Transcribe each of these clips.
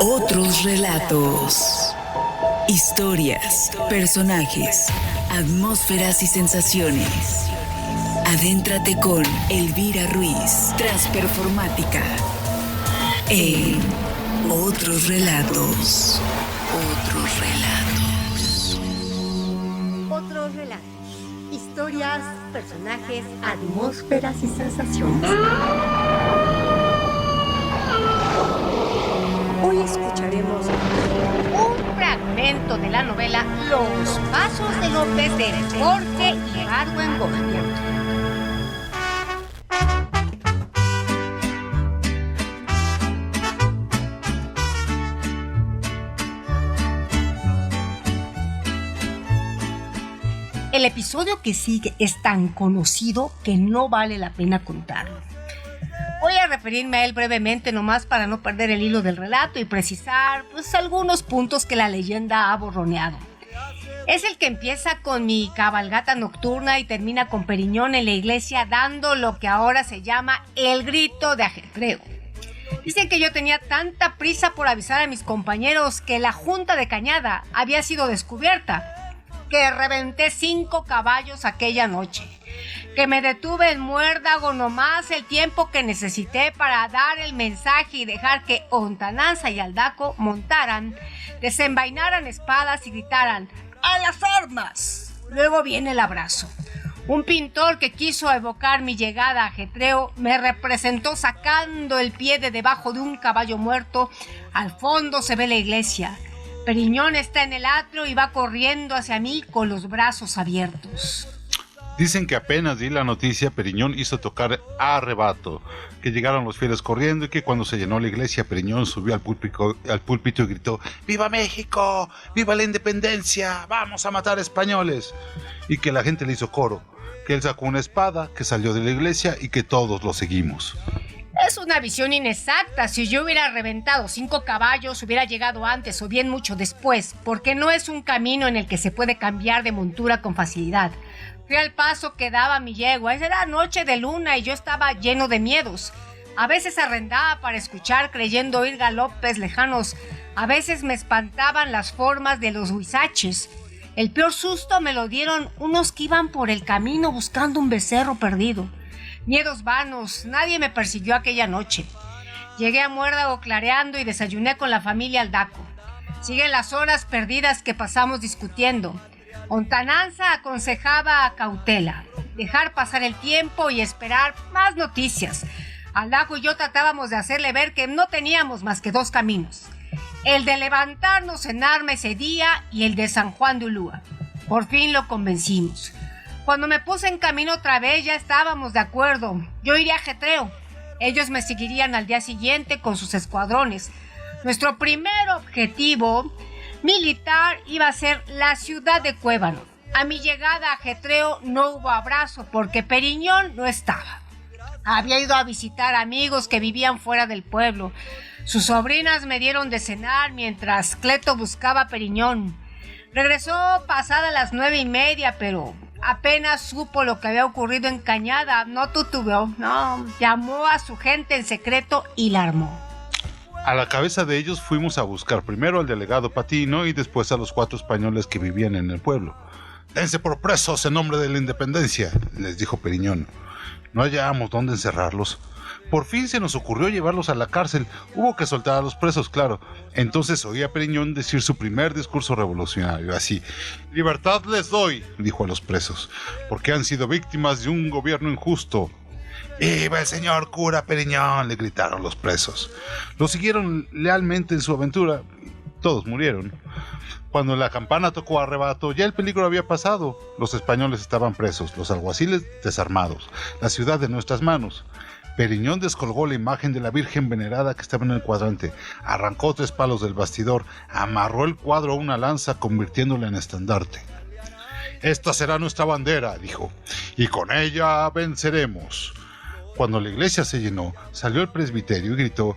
Otros relatos. Historias, personajes, atmósferas y sensaciones. Adéntrate con Elvira Ruiz, Transperformática, en Otros Relatos. Otros Relatos. Otros relatos. Historias, personajes, atmósferas y sensaciones. Hoy escucharemos un fragmento de la novela Los Pasos de López de Jorge Ibargüengoitia. El episodio que sigue es tan conocido que no vale la pena contarlo. Voy a referirme a él brevemente nomás para no perder el hilo del relato y precisar algunos puntos que la leyenda ha borroneado. Es el que empieza con mi cabalgata nocturna y termina con Periñón en la iglesia dando lo que ahora se llama el grito de ajetreo. Dicen que yo tenía tanta prisa por avisar a mis compañeros que la junta de Cañada había sido descubierta, que reventé 5 caballos aquella noche, que me detuve en Muérdago nomás el tiempo que necesité para dar el mensaje y dejar que Ontananza y Aldaco montaran, desenvainaran espadas y gritaran ¡a las armas! Luego viene el abrazo. Un pintor que quiso evocar mi llegada a ajetreo me representó sacando el pie de debajo de un caballo muerto. Al fondo se ve la iglesia. Periñón está en el atrio y va corriendo hacia mí con los brazos abiertos. Dicen que apenas di la noticia, Periñón hizo tocar a rebato, que llegaron los fieles corriendo y que cuando se llenó la iglesia, Periñón subió al púlpito y gritó ¡Viva México! ¡Viva la independencia! ¡Vamos a matar españoles! Y que la gente le hizo coro, que él sacó una espada, que salió de la iglesia y que todos lo seguimos. Es una visión inexacta. Si yo hubiera reventado 5 caballos, hubiera llegado antes o bien mucho después, porque no es un camino en el que se puede cambiar de montura con facilidad. Fui al paso que daba mi yegua. Era noche de luna y yo estaba lleno de miedos. A veces arrendaba para escuchar creyendo oír galopes lejanos. A veces me espantaban las formas de los huizaches. El peor susto me lo dieron unos que iban por el camino buscando un becerro perdido. Miedos vanos, nadie me persiguió aquella noche. Llegué a Muérdago clareando y desayuné con la familia Aldaco. Siguen las horas perdidas que pasamos discutiendo. Ontananza aconsejaba a cautela, dejar pasar el tiempo y esperar más noticias. Aldaco y yo tratábamos de hacerle ver que no teníamos más que 2 caminos. El de levantarnos en arma ese día y el de San Juan de Ulúa. Por fin lo convencimos. Cuando me puse en camino otra vez ya estábamos de acuerdo. Yo iría a ajetreo. Ellos me seguirían al día siguiente con sus escuadrones. Nuestro primer objetivo militar iba a ser la ciudad de Cuébano. A mi llegada a ajetreo no hubo abrazo porque Periñón no estaba. Había ido a visitar amigos que vivían fuera del pueblo. Sus sobrinas me dieron de cenar mientras Cleto buscaba a Periñón. Regresó pasada las 9:30, pero apenas supo lo que había ocurrido en Cañada, no titubeó, llamó a su gente en secreto y la armó. A la cabeza de ellos fuimos a buscar primero al delegado Patino y después a los 4 españoles que vivían en el pueblo. «Dense por presos en nombre de la independencia», les dijo Periñón. No hallábamos dónde encerrarlos. Por fin se nos ocurrió llevarlos a la cárcel. Hubo que soltar a los presos, claro. Entonces oí a Periñón decir su primer discurso revolucionario, así. «Libertad les doy», dijo a los presos, «porque han sido víctimas de un gobierno injusto». «¡Viva el señor cura Periñón!», le gritaron los presos. Lo siguieron lealmente en su aventura. Todos murieron. Cuando la campana tocó a rebato, ya el peligro había pasado. Los españoles estaban presos, los alguaciles desarmados, la ciudad en nuestras manos. Periñón descolgó la imagen de la Virgen venerada que estaba en el cuadrante, arrancó 3 palos del bastidor, amarró el cuadro a una lanza convirtiéndola en estandarte. «Esta será nuestra bandera», dijo, «y con ella venceremos». Cuando la iglesia se llenó, salió el presbiterio y gritó: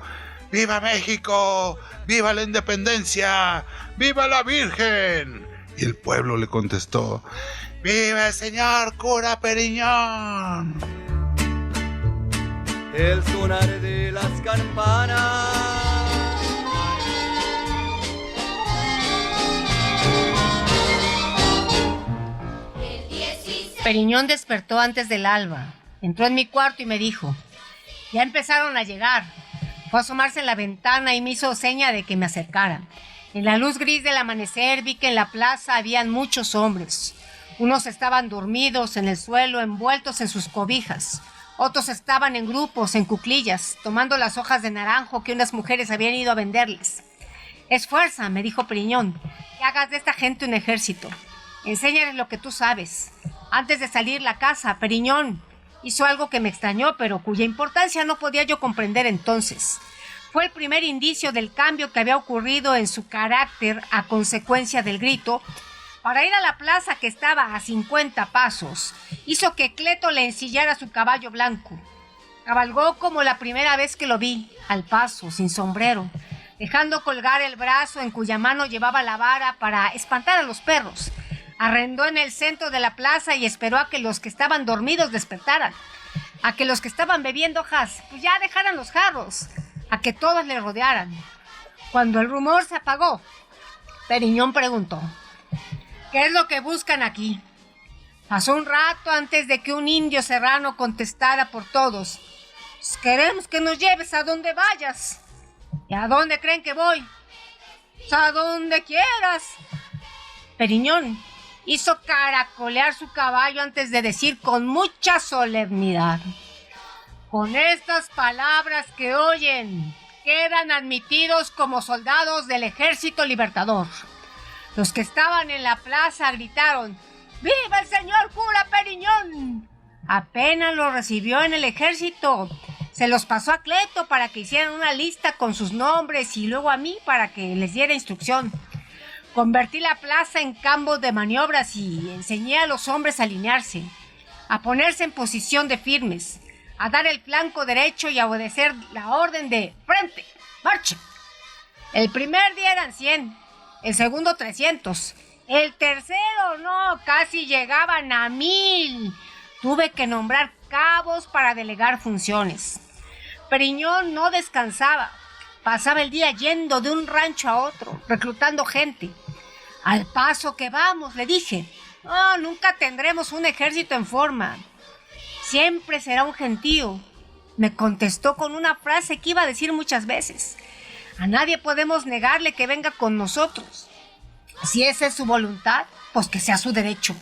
«¡Viva México! ¡Viva la independencia! ¡Viva la Virgen!». Y el pueblo le contestó: «¡Viva el señor cura Periñón!». El sonar de las campanas Periñón despertó antes del alba. Entró en mi cuarto y me dijo: ya empezaron a llegar. Fue a asomarse en la ventana y me hizo seña de que me acercara. En la luz gris del amanecer vi que en la plaza habían muchos hombres. Unos estaban dormidos en el suelo, envueltos en sus cobijas. Otros estaban en grupos, en cuclillas, tomando las hojas de naranjo que unas mujeres habían ido a venderles. Esfuerza, me dijo Periñón, que hagas de esta gente un ejército. Enséñales lo que tú sabes. Antes de salir la casa, Periñón hizo algo que me extrañó, pero cuya importancia no podía yo comprender entonces. Fue el primer indicio del cambio que había ocurrido en su carácter a consecuencia del grito. Para ir a la plaza, que estaba a 50 pasos, hizo que Cleto le ensillara su caballo blanco. Cabalgó como la primera vez que lo vi, al paso, sin sombrero, dejando colgar el brazo en cuya mano llevaba la vara para espantar a los perros. Arrendó en el centro de la plaza y esperó a que los que estaban dormidos despertaran, a que los que estaban bebiendo hojas pues ya dejaran los jarros, a que todos le rodearan. Cuando el rumor se apagó, Periñón preguntó: ¿qué es lo que buscan aquí? Pasó un rato antes de que un indio serrano contestara por todos: queremos que nos lleves a donde vayas. ¿Y a dónde creen que voy? A donde quieras. Periñón hizo caracolear su caballo antes de decir con mucha solemnidad: con estas palabras que oyen, quedan admitidos como soldados del Ejército Libertador. Los que estaban en la plaza gritaron: ¡viva el señor cura Periñón! Apenas lo recibió en el ejército, se los pasó a Cleto para que hicieran una lista con sus nombres y luego a mí para que les diera instrucción. Convertí la plaza en campo de maniobras y enseñé a los hombres a alinearse, a ponerse en posición de firmes, a dar el flanco derecho y a obedecer la orden de frente, marcha. El primer día eran 100, el segundo 300, el tercero no, casi llegaban a 1000. Tuve que nombrar cabos para delegar funciones. Periñón no descansaba, pasaba el día yendo de un rancho a otro, reclutando gente. Al paso que vamos, le dije, nunca tendremos un ejército en forma. Siempre será un gentío. Me contestó con una frase que iba a decir muchas veces: a nadie podemos negarle que venga con nosotros. Si esa es su voluntad, pues que sea su derecho.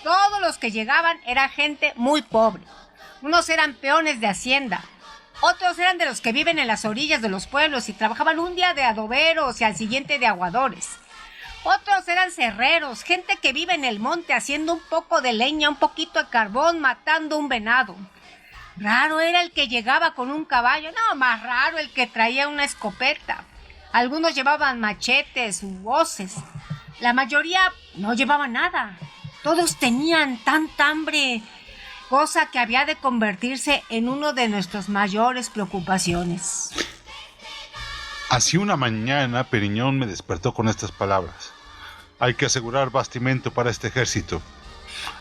Todos los que llegaban eran gente muy pobre. Unos eran peones de hacienda, otros eran de los que viven en las orillas de los pueblos y trabajaban un día de adoberos y al siguiente de aguadores. Otros eran cerreros, gente que vive en el monte haciendo un poco de leña, un poquito de carbón, matando un venado. Raro era el que llegaba con un caballo, más raro el que traía una escopeta. Algunos llevaban machetes u hoces. La mayoría no llevaba nada. Todos tenían tanta hambre, cosa que había de convertirse en una de nuestras mayores preocupaciones. Así una mañana Periñón me despertó con estas palabras: hay que asegurar bastimento para este ejército.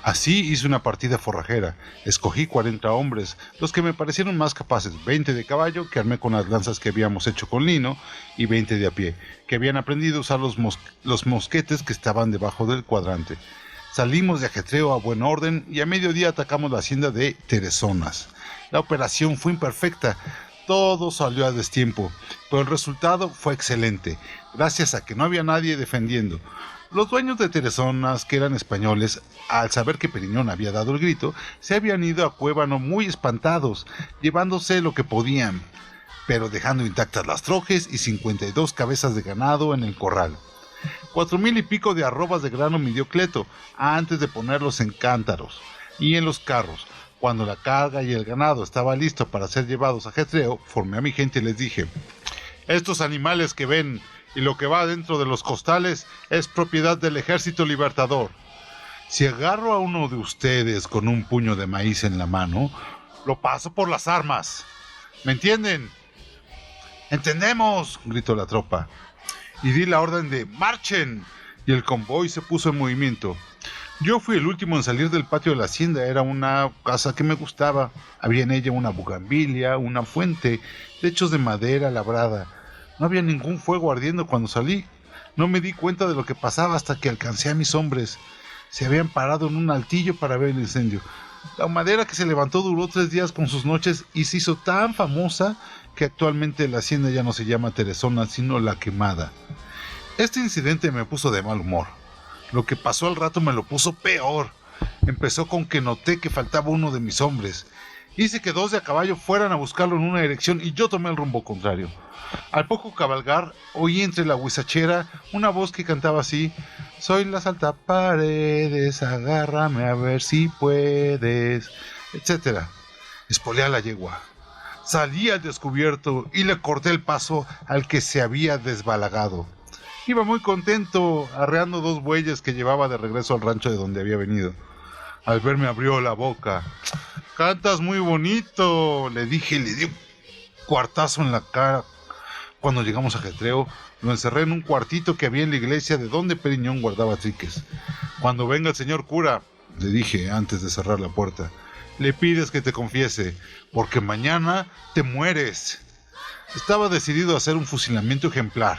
Así hice una partida forrajera. Escogí 40 hombres, los que me parecieron más capaces, 20 de caballo, que armé con las lanzas que habíamos hecho con lino, y 20 de a pie, que habían aprendido a usar los mosquetes que estaban debajo del cuadrante. Salimos de ajetreo a buen orden y a mediodía atacamos la hacienda de Teresonas. La operación fue imperfecta, todo salió a destiempo, pero el resultado fue excelente, gracias a que no había nadie defendiendo. Los dueños de Teresonas, que eran españoles, al saber que Periñón había dado el grito, se habían ido a Cuébano muy espantados, llevándose lo que podían, pero dejando intactas las trojes y 52 cabezas de ganado en el corral. 4,000 y pico de arrobas de grano midió Cleto, antes de ponerlos en cántaros y en los carros. Cuando la carga y el ganado estaba listo para ser llevados a ajetreo, formé a mi gente y les dije: estos animales que ven y lo que va dentro de los costales es propiedad del Ejército Libertador. Si agarro a uno de ustedes con un puño de maíz en la mano, lo paso por las armas. ¿Me entienden? «¡Entendemos!», gritó la tropa. Y di la orden de «marchen», y el convoy se puso en movimiento. Yo fui el último en salir del patio de la hacienda. Era una casa que me gustaba. Había en ella una bugambilia, una fuente, techos de madera labrada. No había ningún fuego ardiendo cuando salí. No me di cuenta de lo que pasaba hasta que alcancé a mis hombres. se habían parado en un altillo para ver el incendio. La humadera que se levantó duró 3 días con sus noches y se hizo tan famosa que actualmente la hacienda ya no se llama Teresona, sino La Quemada. Este incidente me puso de mal humor. Lo que pasó al rato me lo puso peor. Empezó con que noté que faltaba uno de mis hombres. Hice que 2 de a caballo fueran a buscarlo en una dirección y yo tomé el rumbo contrario. Al poco cabalgar, oí entre la huizachera una voz que cantaba así: soy la saltaparedes, agárrame a ver si puedes, etc. Espoleé a la yegua. Salí al descubierto y le corté el paso al que se había desbalagado. Iba muy contento, arreando 2 bueyes que llevaba de regreso al rancho de donde había venido. Al verme abrió la boca. «Cantas muy bonito», le dije y le di un cuartazo en la cara. Cuando llegamos a Ajetreo, lo encerré en un cuartito que había en la iglesia de donde Periñón guardaba triques. «Cuando venga el señor cura», le dije antes de cerrar la puerta, «le pides que te confiese, porque mañana te mueres». Estaba decidido a hacer un fusilamiento ejemplar.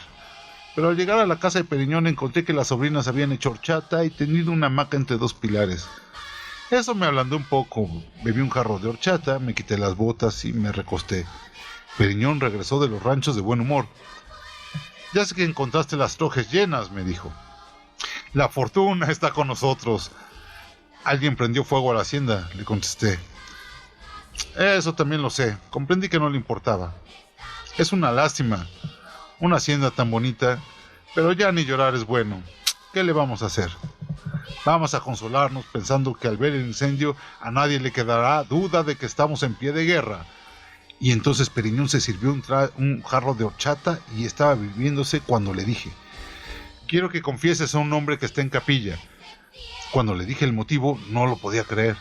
Pero al llegar a la casa de Periñón encontré que las sobrinas habían hecho horchata y tenido una hamaca entre 2 pilares. Eso me ablandó un poco. Bebí un jarro de horchata, me quité las botas y me recosté. Periñón regresó de los ranchos de buen humor. «Ya sé que encontraste las trojes llenas», me dijo. «La fortuna está con nosotros». «Alguien prendió fuego a la hacienda», le contesté. «Eso también lo sé». Comprendí que no le importaba. «Es una lástima. Una hacienda tan bonita, pero ya ni llorar es bueno. ¿Qué le vamos a hacer? Vamos a consolarnos pensando que al ver el incendio a nadie le quedará duda de que estamos en pie de guerra». Y entonces Periñón se sirvió un jarro de horchata y estaba bebiéndose cuando le dije: «Quiero que confieses a un hombre que está en capilla». Cuando le dije el motivo, no lo podía creer.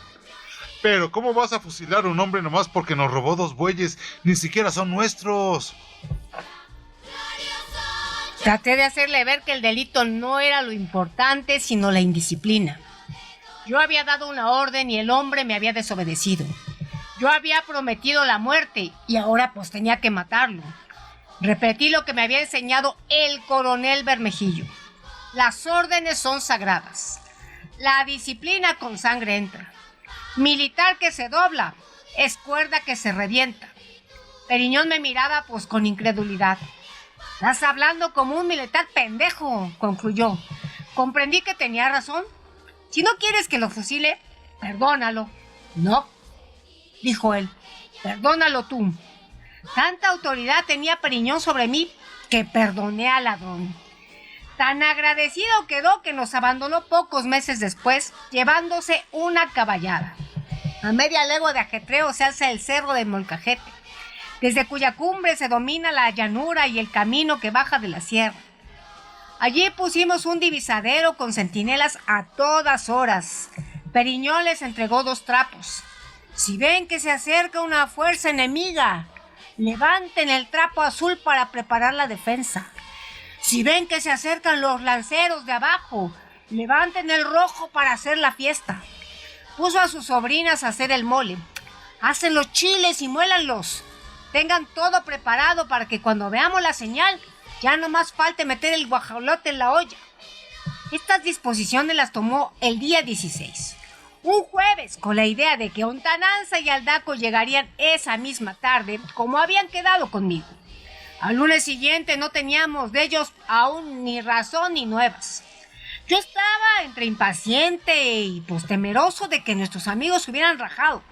«Pero, ¿cómo vas a fusilar a un hombre nomás porque nos robó 2 bueyes? Ni siquiera son nuestros». Traté de hacerle ver que el delito no era lo importante, sino la indisciplina. Yo había dado una orden y el hombre me había desobedecido. Yo había prometido la muerte y ahora pues tenía que matarlo. Repetí lo que me había enseñado el coronel Bermejillo. Las órdenes son sagradas. La disciplina con sangre entra. Militar que se dobla es cuerda que se revienta. Periñón me miraba pues con incredulidad. «Estás hablando como un militar pendejo», concluyó. Comprendí que tenía razón. «Si no quieres que lo fusile, perdónalo». «No», dijo él, «perdónalo tú». Tanta autoridad tenía Periñón sobre mí que perdoné al ladrón. Tan agradecido quedó que nos abandonó pocos meses después, llevándose una caballada. A media legua de Ajetreo se alza el cerro de Molcajete, desde cuya cumbre se domina la llanura y el camino que baja de la sierra. Allí pusimos un divisadero con centinelas a todas horas. Periñón les entregó 2 trapos. «Si ven que se acerca una fuerza enemiga, levanten el trapo azul para preparar la defensa. Si ven que se acercan los lanceros de abajo, levanten el rojo para hacer la fiesta». Puso a sus sobrinas a hacer el mole. «Hacen los chiles y muélanlos. Tengan todo preparado para que cuando veamos la señal, ya no más falte meter el guajolote en la olla». Estas disposiciones las tomó el día 16. Un jueves, con la idea de que Ontananza y Aldaco llegarían esa misma tarde, como habían quedado conmigo. Al lunes siguiente no teníamos de ellos aún ni razón ni nuevas. Yo estaba entre impaciente y pues temeroso de que nuestros amigos se hubieran rajado.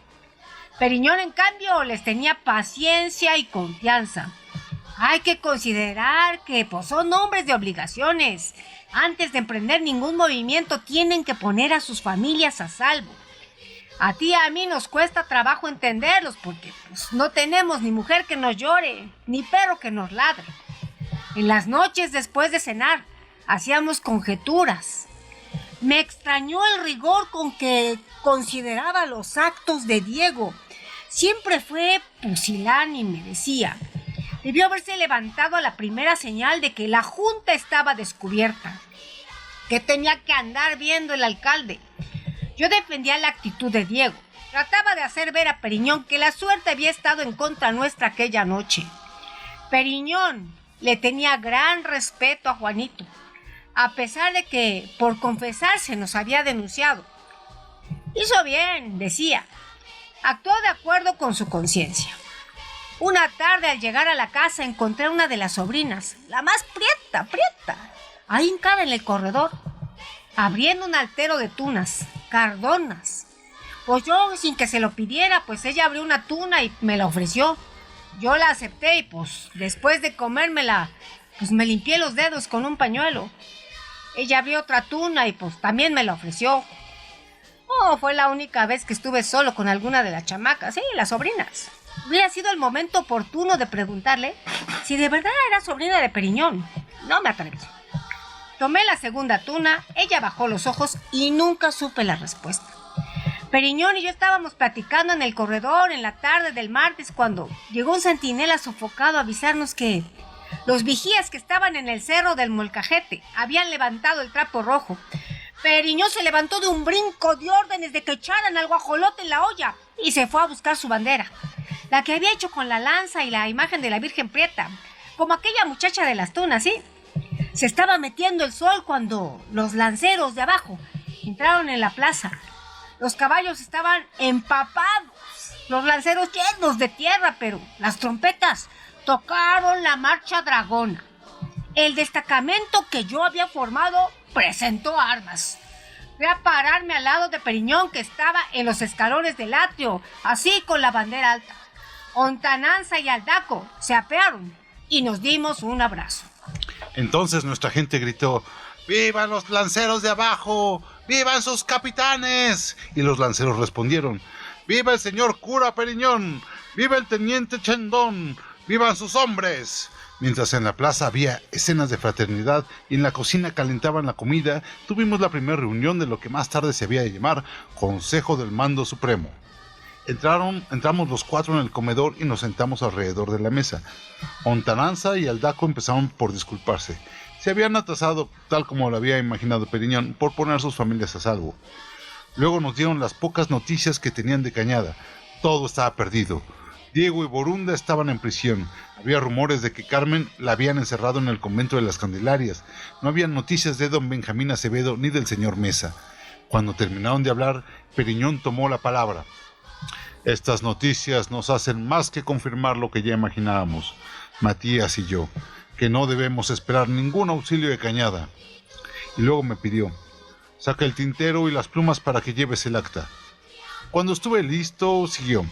Periñón, en cambio, les tenía paciencia y confianza. Hay que considerar que pues, son hombres de obligaciones. Antes de emprender ningún movimiento tienen que poner a sus familias a salvo. A ti y a mí nos cuesta trabajo entenderlos porque pues, no tenemos ni mujer que nos llore, ni perro que nos ladre. En las noches después de cenar hacíamos conjeturas. Me extrañó el rigor con que consideraba los actos de Diego. Siempre fue pusilánime, decía. Debió haberse levantado a la primera señal de que la junta estaba descubierta. ¿Qué tenía que andar viendo el alcalde? Yo defendía la actitud de Diego. Trataba de hacer ver a Periñón que la suerte había estado en contra nuestra aquella noche. Periñón le tenía gran respeto a Juanito. a pesar de que por confesarse nos había denunciado. Hizo bien, decía. Actuó de acuerdo con su conciencia. Una tarde al llegar a la casa encontré a una de las sobrinas, la más prieta, ahí hincada en el corredor, abriendo un altero de tunas, cardonas. Pues yo, sin que se lo pidiera, pues ella abrió una tuna y me la ofreció. Yo la acepté y pues después de comérmela, pues me limpié los dedos con un pañuelo. Ella abrió otra tuna y pues también me la ofreció. Oh, fue la única vez que estuve solo con alguna de las chamacas, sí, las sobrinas. Hubiera sido el momento oportuno de preguntarle si de verdad era sobrina de Periñón. No me atreví. Tomé la segunda tuna, ella bajó los ojos y nunca supe la respuesta. Periñón y yo estábamos platicando en el corredor en la tarde del martes cuando llegó un centinela sofocado a avisarnos que los vigías que estaban en el cerro del Molcajete habían levantado el trapo rojo. Periñón se levantó de un brinco de órdenes de que echaran al guajolote en la olla y se fue a buscar su bandera, la que había hecho con la lanza y la imagen de la Virgen Prieta, como aquella muchacha de las tunas, ¿sí? Se estaba metiendo el sol cuando los lanceros de abajo entraron en la plaza. Los caballos estaban empapados, los lanceros llenos de tierra, pero las trompetas tocaron la marcha dragona. El destacamento que yo había formado presentó armas. Fui a pararme al lado de Periñón, que estaba en los escalones del atrio, así con la bandera alta. Ontananza y Aldaco se apearon y nos dimos un abrazo. Entonces nuestra gente gritó: ¡vivan los lanceros de abajo! ¡Vivan sus capitanes! Y los lanceros respondieron: ¡viva el señor cura Periñón! ¡Viva el teniente Chendón! ¡Vivan sus hombres! Mientras en la plaza había escenas de fraternidad y en la cocina calentaban la comida, tuvimos la primera reunión de lo que más tarde se había de llamar Consejo del Mando Supremo. Entramos los cuatro en el comedor y nos sentamos alrededor de la mesa. Ontananza y Aldaco empezaron por disculparse. Se habían atrasado, tal como lo había imaginado Periñón, por poner sus familias a salvo. Luego nos dieron las pocas noticias que tenían de Cañada. Todo estaba perdido. Diego y Borunda estaban en prisión. Había rumores de que Carmen la habían encerrado en el convento de las Candelarias. No había noticias de don Benjamín Acevedo ni del señor Mesa. Cuando terminaron de hablar, Periñón tomó la palabra. Estas noticias nos hacen más que confirmar lo que ya imaginábamos, Matías y yo, que no debemos esperar ningún auxilio de Cañada. Y luego me pidió: saca el tintero y las plumas para que lleves el acta. Cuando estuve listo, siguió: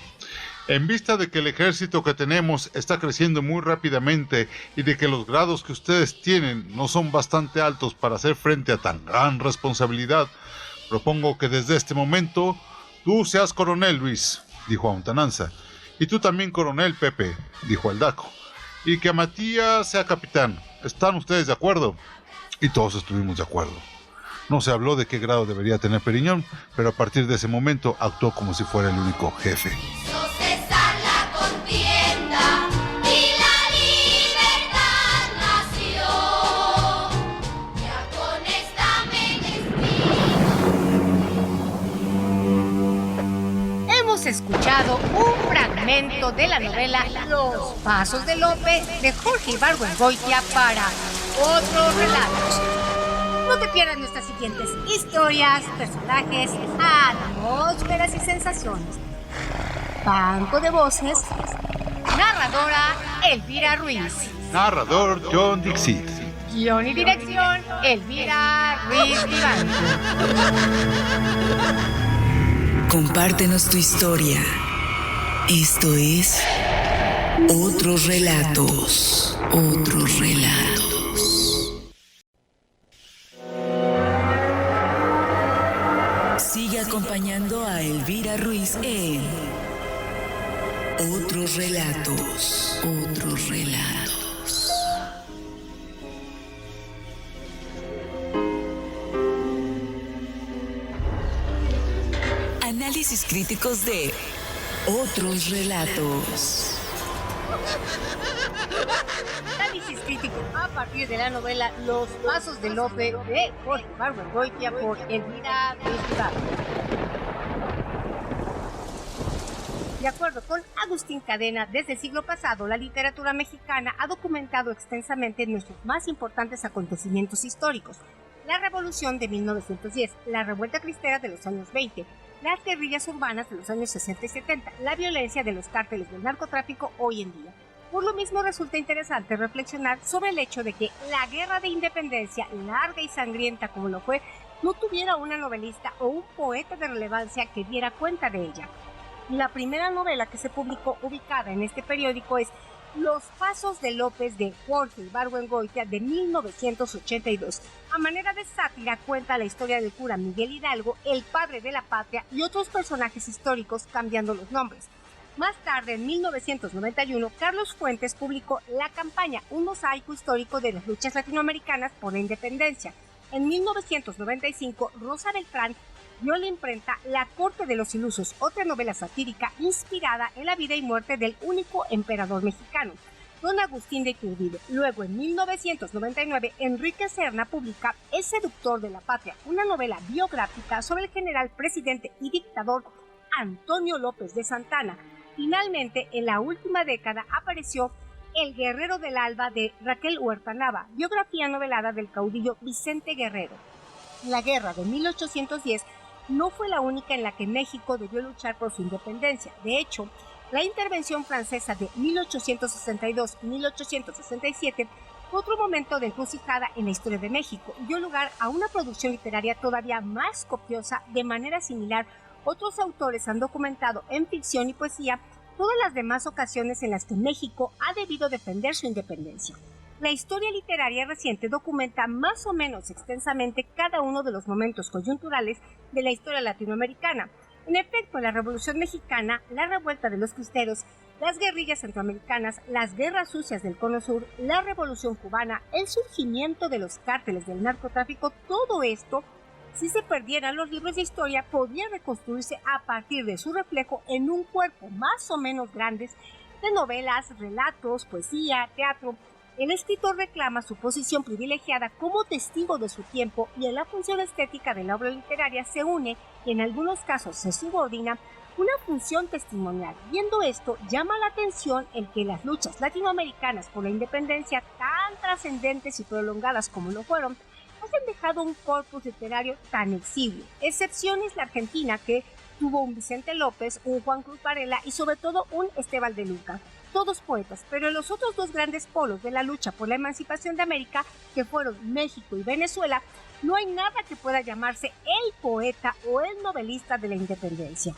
en vista de que el ejército que tenemos está creciendo muy rápidamente y de que los grados que ustedes tienen no son bastante altos para hacer frente a tan gran responsabilidad, propongo que desde este momento tú seas coronel, Luis, dijo a Ontananza, y tú también coronel, Pepe, dijo Aldaco, y que a Matías sea capitán. ¿Están ustedes de acuerdo? Y todos estuvimos de acuerdo. No se habló de qué grado debería tener Periñón, pero a partir de ese momento actuó como si fuera el único jefe. Escuchado un fragmento de la novela Los Pasos de Lope de Jorge Ibargüengoitia para Otros Relatos. No te pierdas nuestras siguientes historias, personajes, atmósferas y sensaciones. Banco de voces. Narradora Elvira Ruiz. Narrador John Dixit. Guión y dirección Elvira Ruiz Vivanco. Compártenos tu historia. Esto es Otros Relatos. Otros Relatos. Sigue acompañando a Elvira Ruiz en Otros Relatos. Otros Relatos. Análisis críticos de Otros Relatos. Análisis crítico a partir de la novela Los Pasos de Lope de Jorge Ibargüengoitia por Elvira Ruiz Vivanco. De acuerdo con Agustín Cadena, desde el siglo pasado, la literatura mexicana ha documentado extensamente nuestros más importantes acontecimientos históricos. La Revolución de 1910, la Revuelta Cristera de los años 20, las guerrillas urbanas de los años 60 y 70, la violencia de los cárteles del narcotráfico hoy en día. Por lo mismo resulta interesante reflexionar sobre el hecho de que la guerra de independencia, larga y sangrienta como lo fue, no tuviera una novelista o un poeta de relevancia que diera cuenta de ella. La primera novela que se publicó ubicada en este periódico es Los Pasos de López de Jorge Ibargüengoitia de 1982. A manera de sátira cuenta la historia del cura Miguel Hidalgo, el padre de la patria y otros personajes históricos cambiando los nombres. Más tarde, en 1991, Carlos Fuentes publicó La Campaña, un mosaico histórico de las luchas latinoamericanas por la independencia. En 1995, Rosa Beltrán dio a la imprenta La Corte de los Ilusos, otra novela satírica inspirada en la vida y muerte del único emperador mexicano, don Agustín de Iturbide. Luego, en 1999, Enrique Serna publica El Seductor de la Patria, una novela biográfica sobre el general, presidente y dictador Antonio López de Santana. Finalmente, en la última década apareció El Guerrero del Alba de Raquel Huerta Nava, biografía novelada del caudillo Vicente Guerrero. La guerra de 1810 no fue la única en la que México debió luchar por su independencia. De hecho, la intervención francesa de 1862-1867 fue otro momento de encrucijada en la historia de México y dio lugar a una producción literaria todavía más copiosa. De manera similar, otros autores han documentado en ficción y poesía todas las demás ocasiones en las que México ha debido defender su independencia. La historia literaria reciente documenta más o menos extensamente cada uno de los momentos coyunturales de la historia latinoamericana. En efecto, la Revolución Mexicana, la Revuelta de los Cristeros, las guerrillas centroamericanas, las guerras sucias del Cono Sur, la Revolución Cubana, el surgimiento de los cárteles del narcotráfico, todo esto, si se perdieran los libros de historia, podría reconstruirse a partir de su reflejo en un cuerpo más o menos grande de novelas, relatos, poesía, teatro. El escritor reclama su posición privilegiada como testigo de su tiempo y en la función estética de la obra literaria se une, y en algunos casos se subordina, una función testimonial. Viendo esto, llama la atención el que las luchas latinoamericanas por la independencia, tan trascendentes y prolongadas como lo fueron, han dejado un corpus literario tan exiguo. Excepción es la Argentina, que tuvo un Vicente López, un Juan Cruz Varela y sobre todo un Esteban de Luca. Todos poetas, pero en los otros dos grandes polos de la lucha por la emancipación de América, que fueron México y Venezuela, no hay nada que pueda llamarse el poeta o el novelista de la independencia.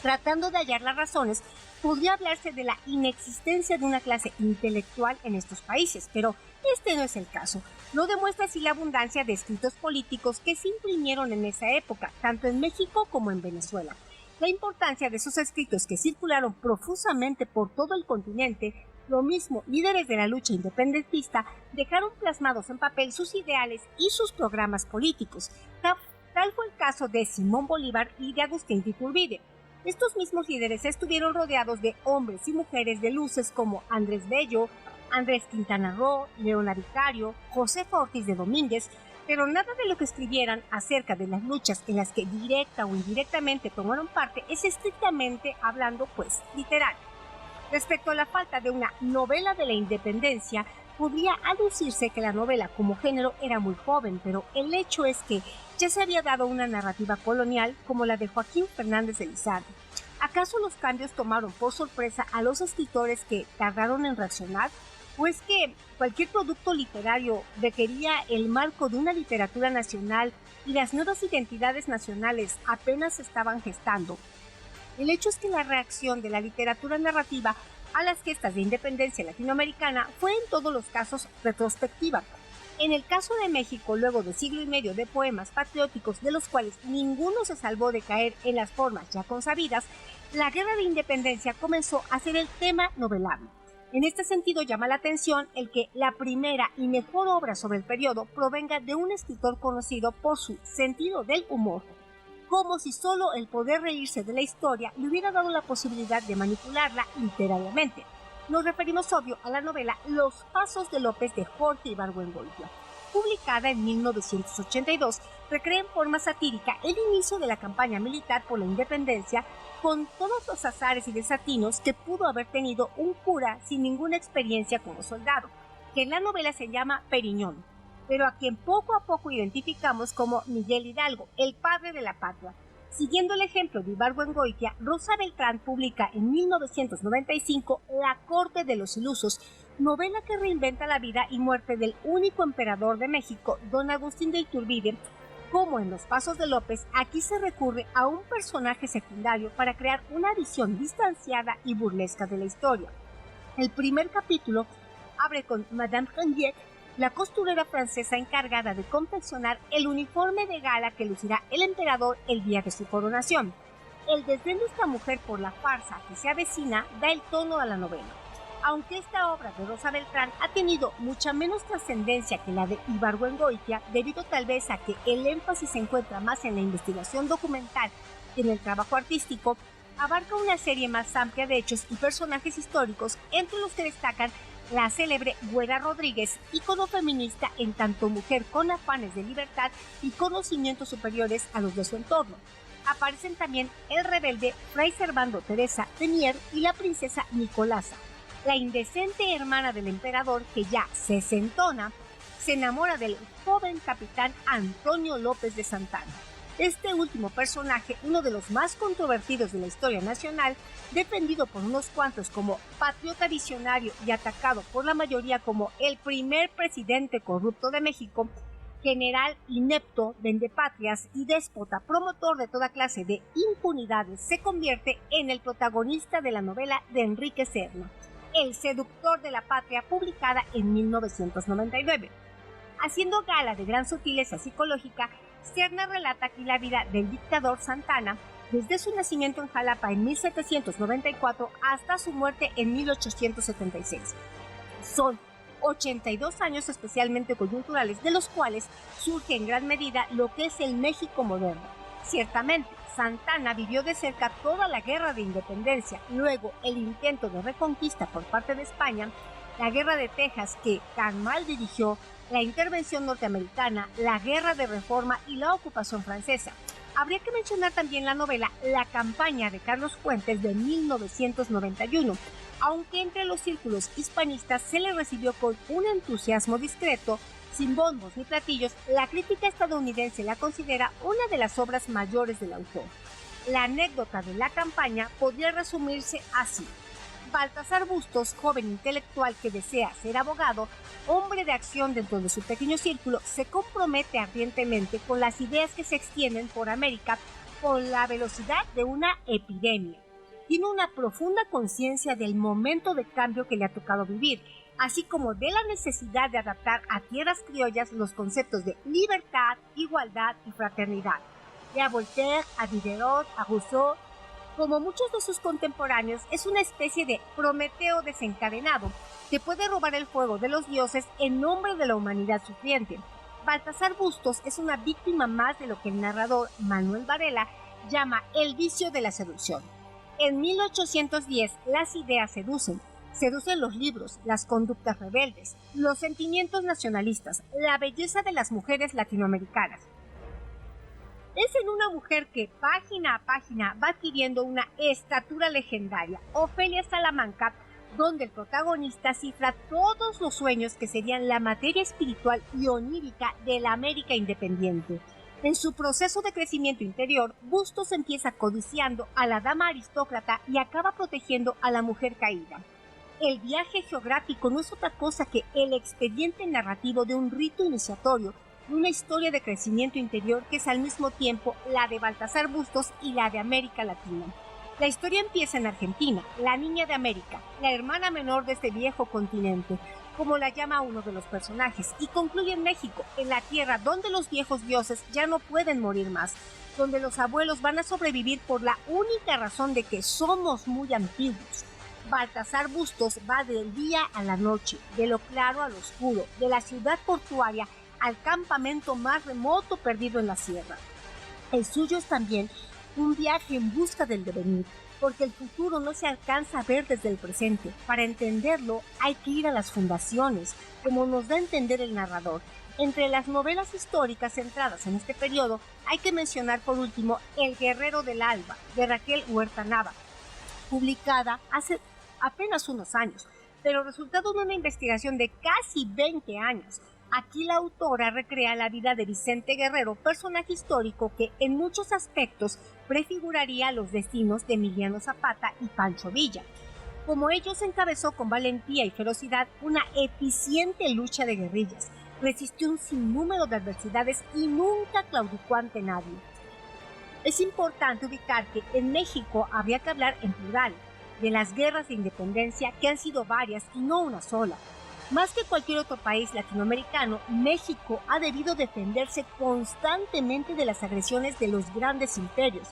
Tratando de hallar las razones, podría hablarse de la inexistencia de una clase intelectual en estos países, pero este no es el caso. Lo demuestra así la abundancia de escritos políticos que se imprimieron en esa época, tanto en México como en Venezuela. La importancia de esos escritos que circularon profusamente por todo el continente, lo mismo líderes de la lucha independentista, dejaron plasmados en papel sus ideales y sus programas políticos. Tal fue el caso de Simón Bolívar y de Agustín de Iturbide. Estos mismos líderes estuvieron rodeados de hombres y mujeres de luces como Andrés Bello, Andrés Quintana Roo, Leona Vicario, Josefa Ortiz de Domínguez, pero nada de lo que escribieran acerca de las luchas en las que directa o indirectamente tomaron parte es estrictamente hablando, pues, literario. Respecto a la falta de una novela de la independencia, podría aducirse que la novela como género era muy joven, pero el hecho es que ya se había dado una narrativa colonial como la de Joaquín Fernández de Lizardi. ¿Acaso los cambios tomaron por sorpresa a los escritores que tardaron en reaccionar? ¿O es que cualquier producto literario requería el marco de una literatura nacional y las nuevas identidades nacionales apenas se estaban gestando? El hecho es que la reacción de la literatura narrativa a las gestas de independencia latinoamericana fue en todos los casos retrospectiva. En el caso de México, luego de siglo y medio de poemas patrióticos de los cuales ninguno se salvó de caer en las formas ya consabidas, la guerra de independencia comenzó a ser el tema novelable. En este sentido llama la atención el que la primera y mejor obra sobre el periodo provenga de un escritor conocido por su sentido del humor, como si solo el poder reírse de la historia le hubiera dado la posibilidad de manipularla literariamente. Nos referimos, obvio, a la novela Los Pasos de López de Jorge Ibargüengoitia. Publicada en 1982, recrea en forma satírica el inicio de la campaña militar por la independencia, con todos los azares y desatinos que pudo haber tenido un cura sin ninguna experiencia como soldado, que en la novela se llama Periñón, pero a quien poco a poco identificamos como Miguel Hidalgo, el padre de la patria. Siguiendo el ejemplo de Ibargüengoitia, Rosa Beltrán publica en 1995 La corte de los ilusos, novela que reinventa la vida y muerte del único emperador de México, don Agustín de Iturbide. Como en Los Pasos de López, aquí se recurre a un personaje secundario para crear una visión distanciada y burlesca de la historia. El primer capítulo abre con Madame Henriette, la costurera francesa encargada de confeccionar el uniforme de gala que lucirá el emperador el día de su coronación. El desdén de esta mujer por la farsa que se avecina da el tono a la novela. Aunque esta obra de Rosa Beltrán ha tenido mucha menos trascendencia que la de Ibargüengoitia, debido tal vez a que el énfasis se encuentra más en la investigación documental que en el trabajo artístico, abarca una serie más amplia de hechos y personajes históricos, entre los que destacan la célebre Güera Rodríguez, ícono feminista en tanto mujer con afanes de libertad y conocimientos superiores a los de su entorno. Aparecen también el rebelde Fray Servando Teresa de Mier y la princesa Nicolasa, la indecente hermana del emperador que ya sesentona se enamora del joven capitán Antonio López de Santana. Este último personaje, uno de los más controvertidos de la historia nacional, defendido por unos cuantos como patriota visionario y atacado por la mayoría como el primer presidente corrupto de México, general inepto, vendepatrias y déspota, promotor de toda clase de impunidades, se convierte en el protagonista de la novela de Enrique Serna, El seductor de la patria, publicada en 1999. Haciendo gala de gran sutileza psicológica, Serna relata aquí la vida del dictador Santana desde su nacimiento en Jalapa en 1794 hasta su muerte en 1876. Son 82 años especialmente coyunturales, de los cuales surge en gran medida lo que es el México moderno. Ciertamente, Santana vivió de cerca toda la guerra de independencia, luego el intento de reconquista por parte de España, la guerra de Texas que tan mal dirigió, la intervención norteamericana, la guerra de reforma y la ocupación francesa. Habría que mencionar también la novela La campaña de Carlos Fuentes de 1991, aunque entre los círculos hispanistas se le recibió con un entusiasmo discreto, sin bombos ni platillos. La crítica estadounidense la considera una de las obras mayores del autor. La anécdota de la campaña podría resumirse así. Baltasar Bustos, joven intelectual que desea ser abogado, hombre de acción dentro de su pequeño círculo, se compromete ardientemente con las ideas que se extienden por América con la velocidad de una epidemia. Tiene una profunda conciencia del momento de cambio que le ha tocado vivir, así como de la necesidad de adaptar a tierras criollas los conceptos de libertad, igualdad y fraternidad. De a Voltaire, a Diderot, a Rousseau, como muchos de sus contemporáneos, es una especie de Prometeo desencadenado que puede robar el fuego de los dioses en nombre de la humanidad sufriente. Baltasar Bustos es una víctima más de lo que el narrador Manuel Varela llama el vicio de la seducción. En 1810 las ideas seducen los libros, las conductas rebeldes, los sentimientos nacionalistas, la belleza de las mujeres latinoamericanas. Es en una mujer que página a página va adquiriendo una estatura legendaria, Ofelia Salamanca, donde el protagonista cifra todos los sueños que serían la materia espiritual y onírica de la América independiente. En su proceso de crecimiento interior, Bustos empieza codiciando a la dama aristócrata y acaba protegiendo a la mujer caída. El viaje geográfico no es otra cosa que el expediente narrativo de un rito iniciatorio, una historia de crecimiento interior que es al mismo tiempo la de Baltasar Bustos y la de América Latina. La historia empieza en Argentina, la niña de América, la hermana menor de este viejo continente, como la llama uno de los personajes, y concluye en México, en la tierra donde los viejos dioses ya no pueden morir más, donde los abuelos van a sobrevivir por la única razón de que somos muy antiguos. Baltasar Bustos va del día a la noche, de lo claro a lo oscuro, de la ciudad portuaria al campamento más remoto perdido en la sierra. El suyo es también un viaje en busca del devenir, porque el futuro no se alcanza a ver desde el presente. Para entenderlo hay que ir a las fundaciones, como nos da a entender el narrador, Entre las novelas históricas centradas en este periodo, hay que mencionar por último El Guerrero del Alba, de Raquel Huerta Nava, publicada hace apenas unos años, pero resultado de una investigación de casi 20 años. Aquí la autora recrea la vida de Vicente Guerrero, personaje histórico que en muchos aspectos prefiguraría los destinos de Emiliano Zapata y Pancho Villa. Como ellos encabezó con valentía y ferocidad una eficiente lucha de guerrillas, resistió un sinnúmero de adversidades y nunca claudicó ante nadie. Es importante ubicar que en México habría que hablar en plural de las guerras de independencia, que han sido varias y no una sola. Más que cualquier otro país latinoamericano, México ha debido defenderse constantemente de las agresiones de los grandes imperios.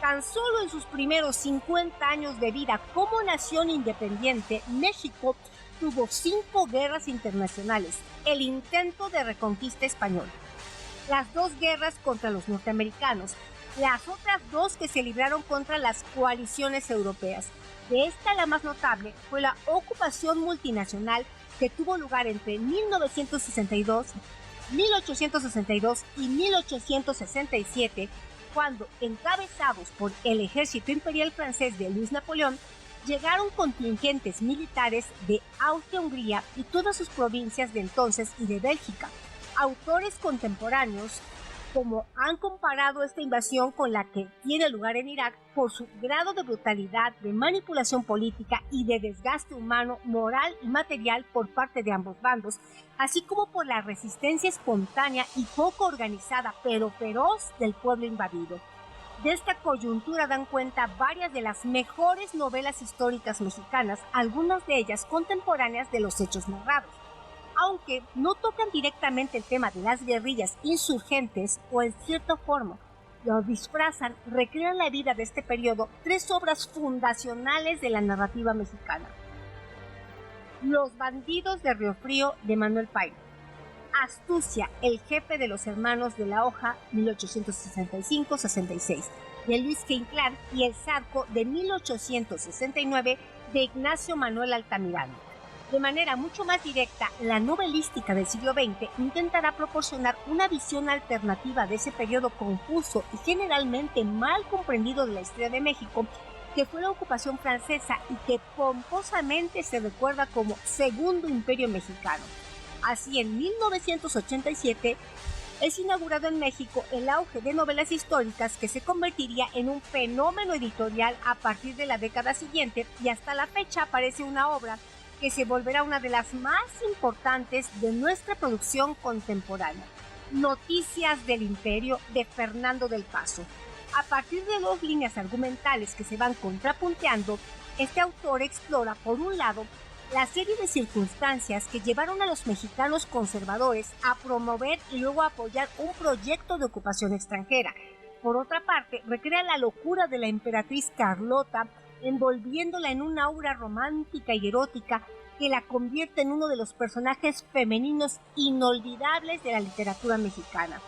Tan solo en sus primeros 50 años de vida como nación independiente, México tuvo 5 guerras internacionales, el intento de reconquista español, las 2 guerras contra los norteamericanos, las otras 2 que se libraron contra las coaliciones europeas. De esta, la más notable fue la ocupación multinacional que tuvo lugar entre 1862 y 1867, cuando, encabezados por el ejército imperial francés de Luis Napoleón, llegaron contingentes militares de Austria-Hungría y todas sus provincias de entonces y de Bélgica. Autores contemporáneos como han comparado esta invasión con la que tiene lugar en Irak por su grado de brutalidad, de manipulación política y de desgaste humano, moral y material por parte de ambos bandos, así como por la resistencia espontánea y poco organizada pero feroz del pueblo invadido. De esta coyuntura dan cuenta varias de las mejores novelas históricas mexicanas, algunas de ellas contemporáneas de los hechos narrados. Aunque no tocan directamente el tema de las guerrillas insurgentes o en cierta forma lo disfrazan, recrean la vida de este periodo 3 obras fundacionales de la narrativa mexicana. Los bandidos de Río Frío, de Manuel Paine. Astucia, el jefe de los hermanos de la Hoja, 1865-66, de Luis Q. Inclán, y El Zarco, de 1869, de Ignacio Manuel Altamirano. De manera mucho más directa, la novelística del siglo XX intentará proporcionar una visión alternativa de ese periodo confuso y generalmente mal comprendido de la historia de México, que fue la ocupación francesa y que pomposamente se recuerda como Segundo Imperio Mexicano. Así, en 1987 es inaugurado en México el auge de novelas históricas que se convertiría en un fenómeno editorial a partir de la década siguiente, y hasta la fecha aparece una obra que se volverá una de las más importantes de nuestra producción contemporánea. Noticias del Imperio, de Fernando del Paso. A partir de 2 líneas argumentales que se van contrapunteando, este autor explora, por un lado, la serie de circunstancias que llevaron a los mexicanos conservadores a promover y luego a apoyar un proyecto de ocupación extranjera. Por otra parte, recrea la locura de la emperatriz Carlota, envolviéndola en una aura romántica y erótica que la convierte en uno de los personajes femeninos inolvidables de la literatura mexicana.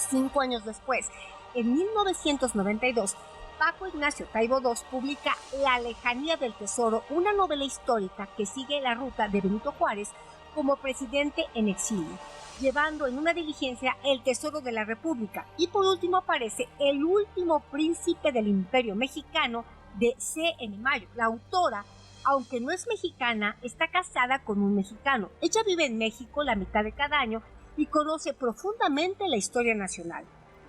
5 años después, en 1992, Paco Ignacio Taibo II publica La lejanía del tesoro, una novela histórica que sigue la ruta de Benito Juárez como presidente en exilio, llevando en una diligencia el tesoro de la República. Y por último aparece El último príncipe del Imperio Mexicano, de C.N. Mayo. La autora, aunque no es mexicana, está casada con un mexicano. Ella vive en México la mitad de cada año y conoce profundamente la historia nacional.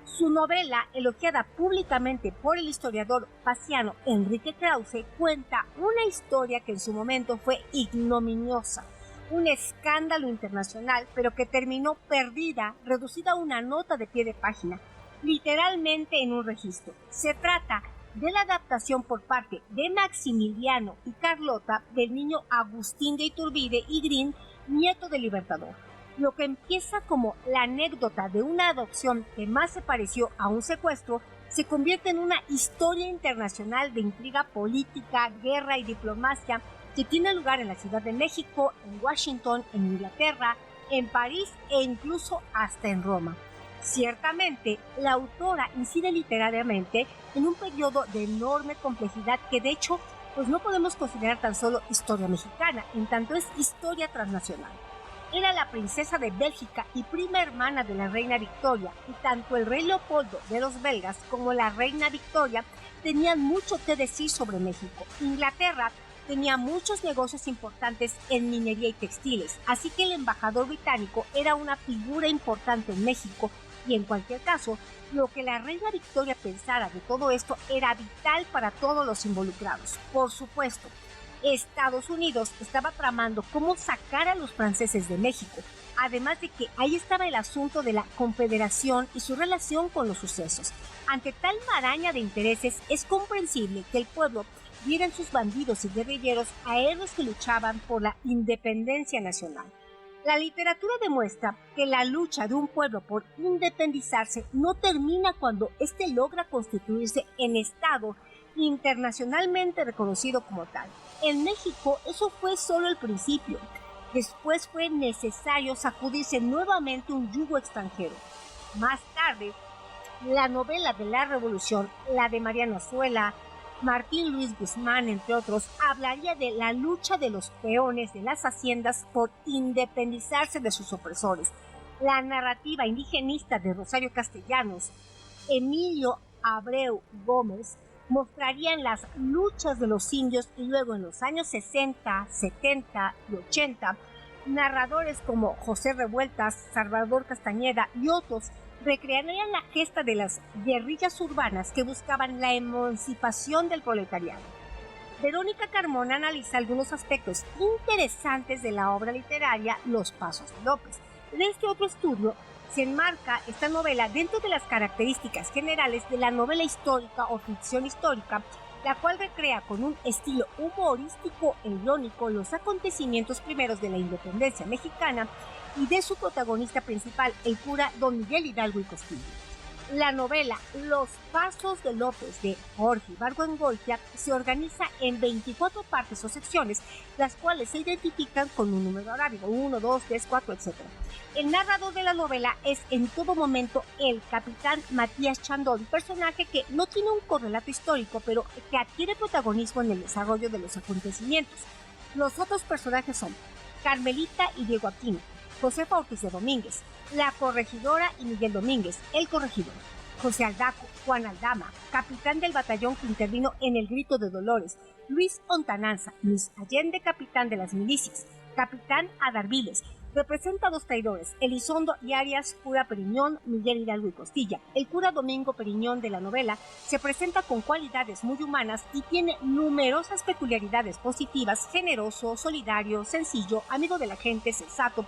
Su novela, elogiada públicamente por el historiador paciano Enrique Krause, cuenta una historia que en su momento fue ignominiosa, un escándalo internacional, pero que terminó perdida, reducida a una nota de pie de página, literalmente en un registro. Se trata de la adaptación por parte de Maximiliano y Carlota del niño Agustín de Iturbide y Green, nieto del Libertador. Lo que empieza como la anécdota de una adopción que más se pareció a un secuestro, se convierte en una historia internacional de intriga política, guerra y diplomacia que tiene lugar en la Ciudad de México, en Washington, en Inglaterra, en París e incluso hasta en Roma. Ciertamente, la autora incide literariamente en un periodo de enorme complejidad que de hecho pues no podemos considerar tan solo historia mexicana, en tanto es historia transnacional. Era la princesa de Bélgica y prima hermana de la reina Victoria, y tanto el rey Leopoldo de los belgas como la reina Victoria tenían mucho que decir sobre México. Inglaterra tenía muchos negocios importantes en minería y textiles, así que el embajador británico era una figura importante en México, y en cualquier caso, lo que la reina Victoria pensara de todo esto era vital para todos los involucrados. Por supuesto, Estados Unidos estaba tramando cómo sacar a los franceses de México, además de que ahí estaba el asunto de la Confederación y su relación con los sucesos. Ante tal maraña de intereses, es comprensible que el pueblo viera en sus bandidos y guerrilleros a héroes que luchaban por la independencia nacional. La literatura demuestra que la lucha de un pueblo por independizarse no termina cuando éste logra constituirse en Estado internacionalmente reconocido como tal. En México eso fue solo el principio. Después fue necesario sacudirse nuevamente un yugo extranjero. Más tarde, la novela de la Revolución, la de Mariano Azuela, Martín Luis Guzmán, entre otros, hablaría de la lucha de los peones de las haciendas por independizarse de sus opresores. La narrativa indigenista de Rosario Castellanos, Emilio Abreu Gómez, mostrarían las luchas de los indios, y luego en los años 60, 70 y 80, narradores como José Revueltas, Salvador Castañeda y otros recrearían la gesta de las guerrillas urbanas que buscaban la emancipación del proletariado. Verónica Carmona analiza algunos aspectos interesantes de la obra literaria Los Pasos de López. En este otro estudio se enmarca esta novela dentro de las características generales de la novela histórica o ficción histórica, la cual recrea con un estilo humorístico e irónico los acontecimientos primeros de la independencia mexicana y de su protagonista principal, el cura don Miguel Hidalgo y Costillo. La novela Los Pasos de López de Jorge Ibargüengoitia se organiza en 24 partes o secciones, las cuales se identifican con un número arábigo, 1, 2, 3, 4, etc. El narrador de la novela es en todo momento el capitán Matías Chandón, personaje que no tiene un correlato histórico, pero que adquiere protagonismo en el desarrollo de los acontecimientos. Los otros personajes son Carmelita y Diego Aquino, Josefa Ortiz de Domínguez, la corregidora y Miguel Domínguez, el corregidor, José Aldaco, Juan Aldama, capitán del batallón que intervino en el Grito de Dolores, Luis Ontananza, Luis Allende, capitán de las milicias, capitán Adarviles, representa a dos traidores, Elizondo y Arias, cura Periñón, Miguel Hidalgo y Costilla. El cura Domingo Periñón de la novela se presenta con cualidades muy humanas y tiene numerosas peculiaridades positivas: generoso, solidario, sencillo, amigo de la gente, sensato.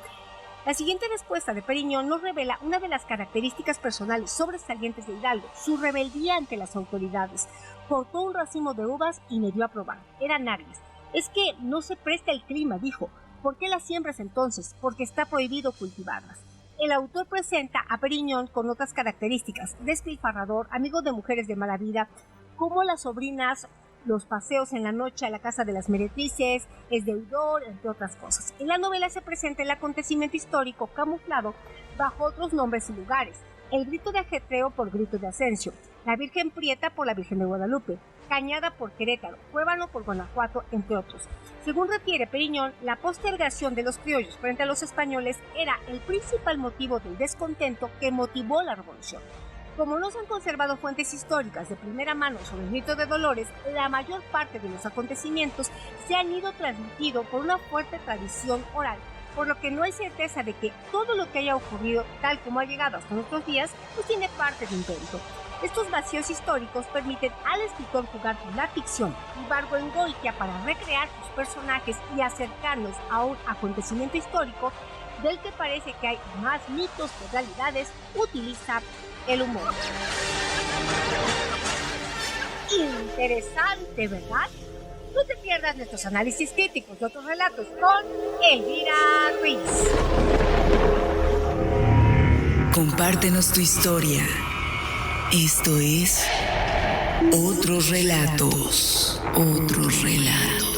La siguiente respuesta de Periñón nos revela una de las características personales sobresalientes de Hidalgo: su rebeldía ante las autoridades. Cortó un racimo de uvas y me dio a probar. Eran agrias. Es que no se presta el clima, dijo. ¿Por qué las siembras entonces? Porque está prohibido cultivarlas. El autor presenta a Periñón con otras características: despilfarrador, amigo de mujeres de mala vida, como las sobrinas, los paseos en la noche a la casa de las meretrices, es deudor, entre otras cosas. En la novela se presenta el acontecimiento histórico camuflado bajo otros nombres y lugares: el grito de Ajetreo por Grito de Ascencio, la Virgen Prieta por la Virgen de Guadalupe, Cañada por Querétaro, Cuébano por Guanajuato, entre otros. Según refiere Periñón, la postergación de los criollos frente a los españoles era el principal motivo del descontento que motivó la revolución. Como no se han conservado fuentes históricas de primera mano sobre el Grito de Dolores, la mayor parte de los acontecimientos se han ido transmitidos por una fuerte tradición oral, por lo que no hay certeza de que todo lo que haya ocurrido, tal como ha llegado hasta nuestros días, pues tiene parte de invento. Estos vacíos históricos permiten al escritor jugar con la ficción Ibargüengoitia para recrear sus personajes y acercarnos a un acontecimiento histórico del que parece que hay más mitos que realidades. Utiliza el humor. Interesante, ¿verdad? No te pierdas nuestros análisis críticos de otros relatos con Elvira Ruiz. Compártenos tu historia. Esto es Otros Relatos. Otros Relatos.